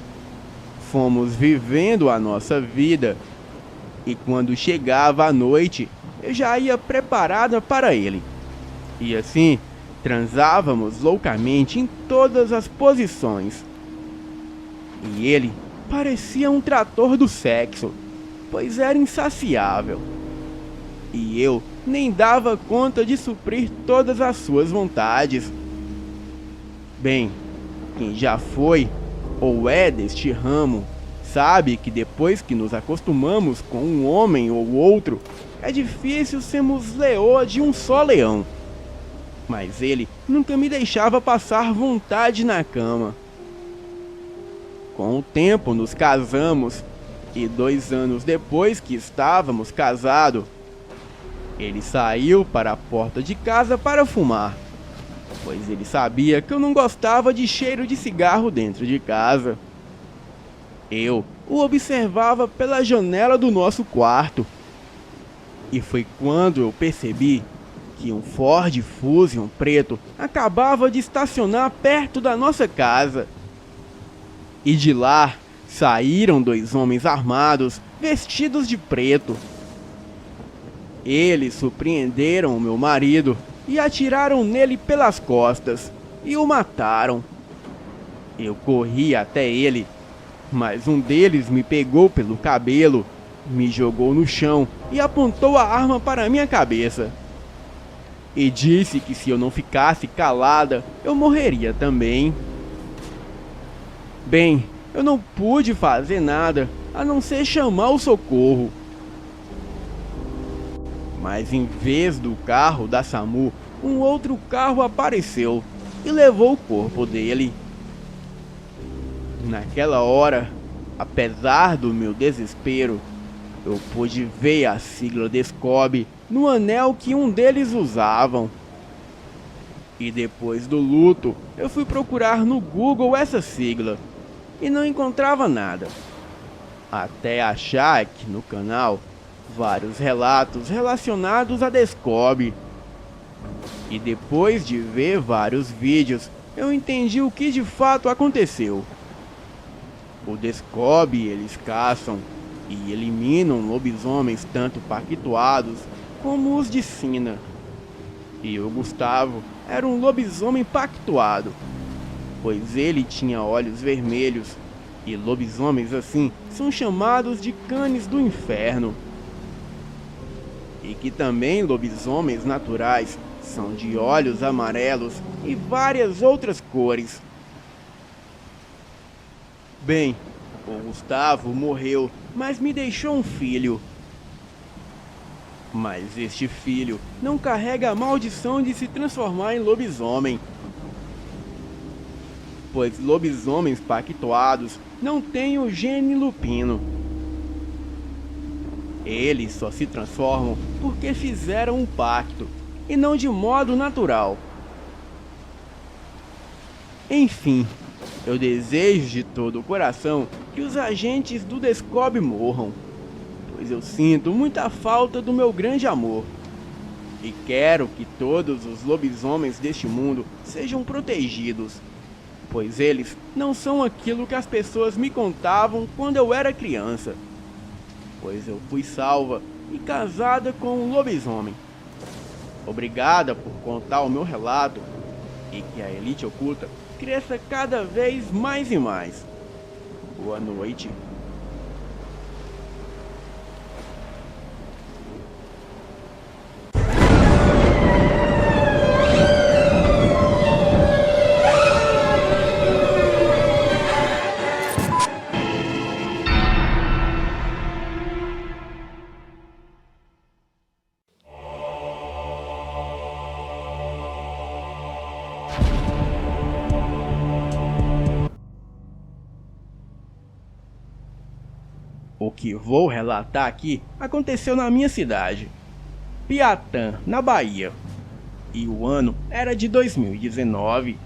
Fomos vivendo a nossa vida e quando chegava a noite, eu já ia preparada para ele. E assim, transávamos loucamente em todas as posições. E ele parecia um trator do sexo, pois era insaciável. E eu nem dava conta de suprir todas as suas vontades. Bem, quem já foi ou é deste ramo sabe que depois que nos acostumamos com um homem ou outro, é difícil sermos leoa de um só leão. Mas ele nunca me deixava passar vontade na cama. Com o tempo nos casamos e 2 anos depois que estávamos casados, ele saiu para a porta de casa para fumar, pois ele sabia que eu não gostava de cheiro de cigarro dentro de casa. Eu o observava pela janela do nosso quarto. E foi quando eu percebi que um Ford Fusion preto acabava de estacionar perto da nossa casa. E de lá saíram 2 homens armados, vestidos de preto. Eles surpreenderam o meu marido e atiraram nele pelas costas e o mataram. Eu corri até ele, mas um deles me pegou pelo cabelo, me jogou no chão e apontou a arma para minha cabeça. E disse que se eu não ficasse calada, eu morreria também. Bem, eu não pude fazer nada a não ser chamar o socorro. Mas em vez do carro da SAMU, um outro carro apareceu e levou o corpo dele. Naquela hora, apesar do meu desespero, eu pude ver a sigla Descobre no anel que um deles usavam. E depois do luto, eu fui procurar no Google essa sigla e não encontrava nada. Até achar aqui no canal vários relatos relacionados a Descobre. E depois de ver vários vídeos, eu entendi o que de fato aconteceu. O Descobre eles caçam e eliminam lobisomens tanto pactuados como os de sina. E o Gustavo era um lobisomem pactuado, pois ele tinha olhos vermelhos, e lobisomens assim são chamados de canes do inferno. E que também lobisomens naturais são de olhos amarelos e várias outras cores. Bem, o Gustavo morreu, mas me deixou um filho. Mas este filho não carrega a maldição de se transformar em lobisomem, pois lobisomens pactuados não têm o gene lupino. Eles só se transformam porque fizeram um pacto, e não de modo natural. Enfim, eu desejo de todo o coração que os agentes do Descobre morram, pois eu sinto muita falta do meu grande amor. E quero que todos os lobisomens deste mundo sejam protegidos, pois eles não são aquilo que as pessoas me contavam quando eu era criança. Pois eu fui salva e casada com um lobisomem. Obrigada por contar o meu relato e que a Elite Oculta cresça cada vez mais e mais. Boa noite. que vou relatar aqui aconteceu na minha cidade, Piatã, na Bahia, e o ano era de 2019.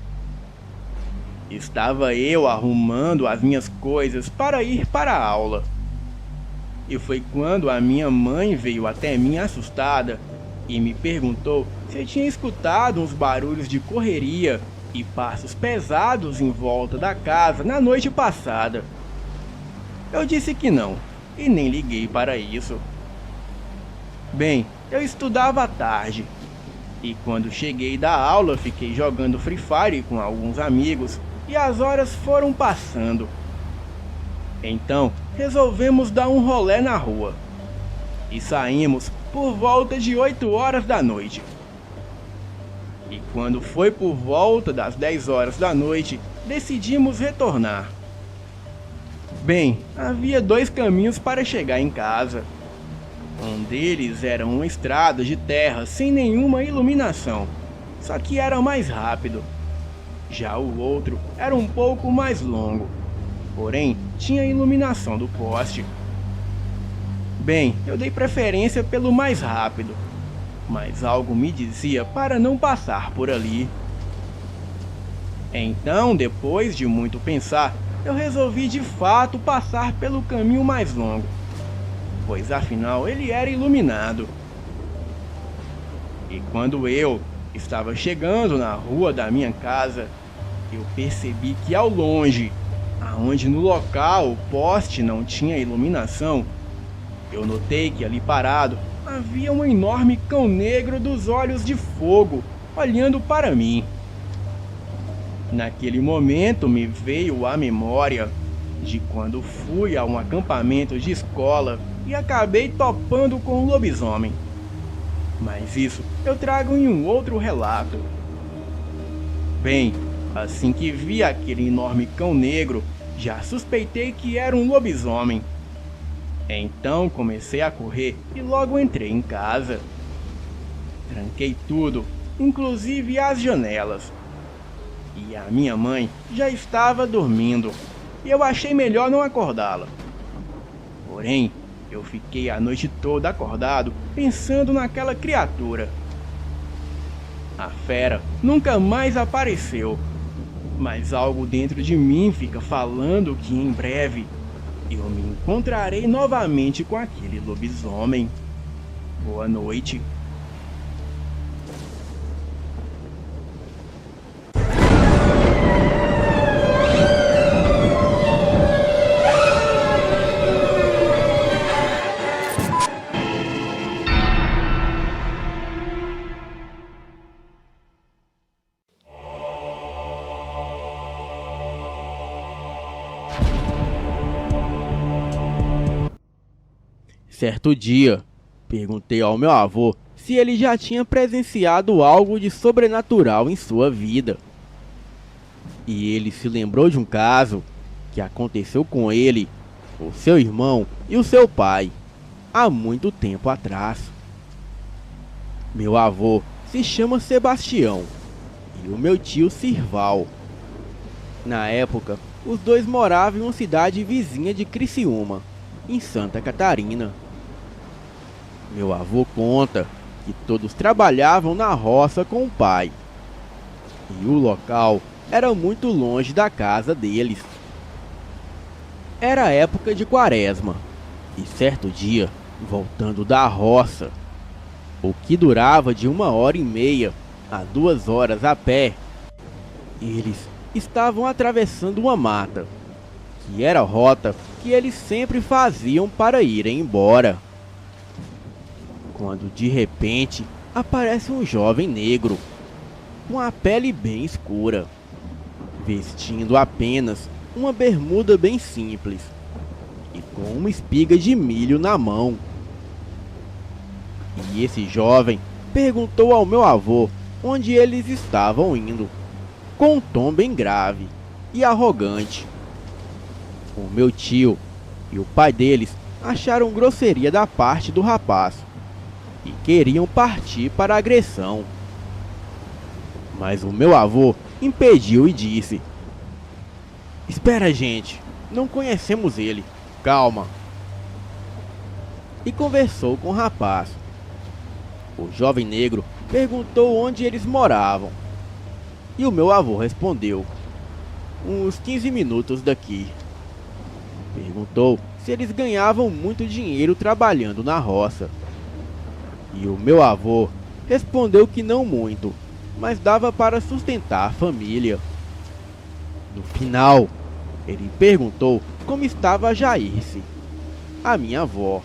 Estava eu arrumando as minhas coisas para ir para a aula. E foi quando a minha mãe veio até mim assustada e me perguntou se eu tinha escutado uns barulhos de correria e passos pesados em volta da casa na noite passada. Eu disse que não, e nem liguei para isso. Bem, eu estudava à tarde, e quando cheguei da aula fiquei jogando Free Fire com alguns amigos, e as horas foram passando. Então, resolvemos dar um rolê na rua, e saímos por volta de 8 horas da noite. E quando foi por volta das 10 horas da noite, decidimos retornar. Bem, havia 2 caminhos para chegar em casa. Um deles era uma estrada de terra sem nenhuma iluminação, só que era mais rápido. Já o outro era um pouco mais longo, porém tinha iluminação do poste. Bem, eu dei preferência pelo mais rápido, mas algo me dizia para não passar por ali. Então, depois de muito pensar, eu resolvi de fato passar pelo caminho mais longo, pois afinal ele era iluminado. E quando eu estava chegando na rua da minha casa, eu percebi que ao longe, aonde no local o poste não tinha iluminação, eu notei que ali parado havia um enorme cão negro dos olhos de fogo, olhando para mim. Naquele momento me veio à memória de quando fui a um acampamento de escola e acabei topando com um lobisomem. Mas isso eu trago em um outro relato. Bem, assim que vi aquele enorme cão negro, já suspeitei que era um lobisomem. Então comecei a correr e logo entrei em casa. Tranquei tudo, inclusive as janelas. E a minha mãe já estava dormindo, e eu achei melhor não acordá-la. Porém, eu fiquei a noite toda acordado pensando naquela criatura. A fera nunca mais apareceu, mas algo dentro de mim fica falando que em breve eu me encontrarei novamente com aquele lobisomem. Boa noite. Certo dia, perguntei ao meu avô se ele já tinha presenciado algo de sobrenatural em sua vida. E ele se lembrou de um caso que aconteceu com ele, o seu irmão e o seu pai, há muito tempo atrás. Meu avô se chama Sebastião e o meu tio Sirval. Na época, os dois moravam em uma cidade vizinha de Criciúma, em Santa Catarina. Meu avô conta que todos trabalhavam na roça com o pai, e o local era muito longe da casa deles. Era época de quaresma, e certo dia, voltando da roça, o que durava de 1h30 a 2 horas a pé, eles estavam atravessando uma mata, que era a rota que eles sempre faziam para irem embora. Quando de repente aparece um jovem negro, com a pele bem escura, vestindo apenas uma bermuda bem simples e com uma espiga de milho na mão. E esse jovem perguntou ao meu avô onde eles estavam indo, com um tom bem grave e arrogante. O meu tio e o pai deles acharam grosseria da parte do rapaz e queriam partir para a agressão. Mas o meu avô impediu e disse: "Espera, gente, não conhecemos ele, calma." e conversou com o rapaz. O jovem negro perguntou onde eles moravam. E o meu avô respondeu: uns 15 minutos daqui. Perguntou se eles ganhavam muito dinheiro trabalhando na roça. E o meu avô respondeu que não muito, mas dava para sustentar a família. No final, ele perguntou como estava a Jairce, a minha avó.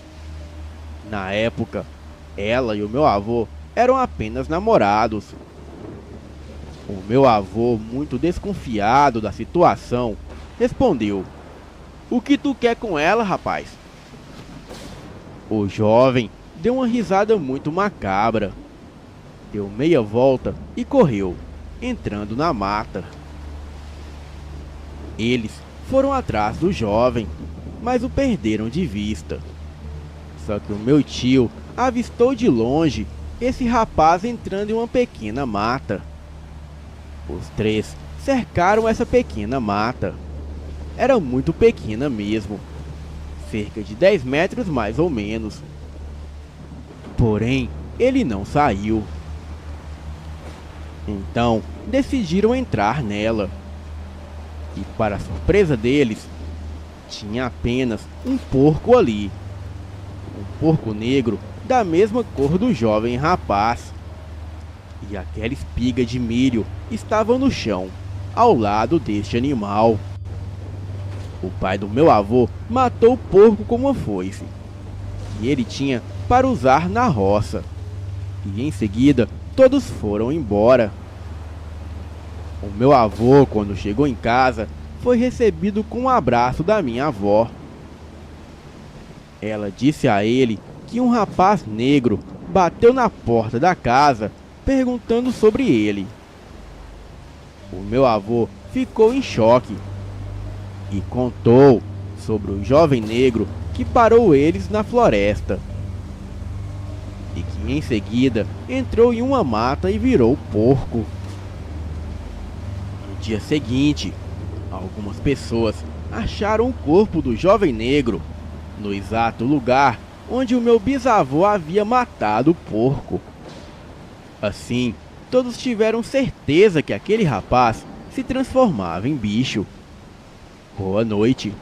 Na época, ela e o meu avô eram apenas namorados. O meu avô, muito desconfiado da situação, respondeu: o que tu quer com ela, rapaz? O jovem deu uma risada muito macabra, deu meia volta e correu, entrando na mata. Eles foram atrás do jovem, mas o perderam de vista. Só que o meu tio avistou de longe esse rapaz entrando em uma pequena mata. Os três cercaram essa pequena mata. Era muito pequena mesmo, cerca de 10 metros mais ou menos. Porém, ele não saiu. Então, decidiram entrar nela. E para surpresa deles, tinha apenas um porco ali. Um porco negro da mesma cor do jovem rapaz. E aquela espiga de milho estava no chão, ao lado deste animal. O pai do meu avô matou o porco com uma foice, que ele tinha para usar na roça. E em seguida, todos foram embora. O meu avô, quando chegou em casa, foi recebido com um abraço da minha avó. Ela disse a ele que um rapaz negro bateu na porta da casa perguntando sobre ele. O meu avô ficou em choque e contou sobre o jovem negro que parou eles na floresta e que em seguida entrou em uma mata e virou porco. No dia seguinte, algumas pessoas acharam o corpo do jovem negro no exato lugar onde o meu bisavô havia matado o porco. Assim, todos tiveram certeza que aquele rapaz se transformava em bicho. Boa noite.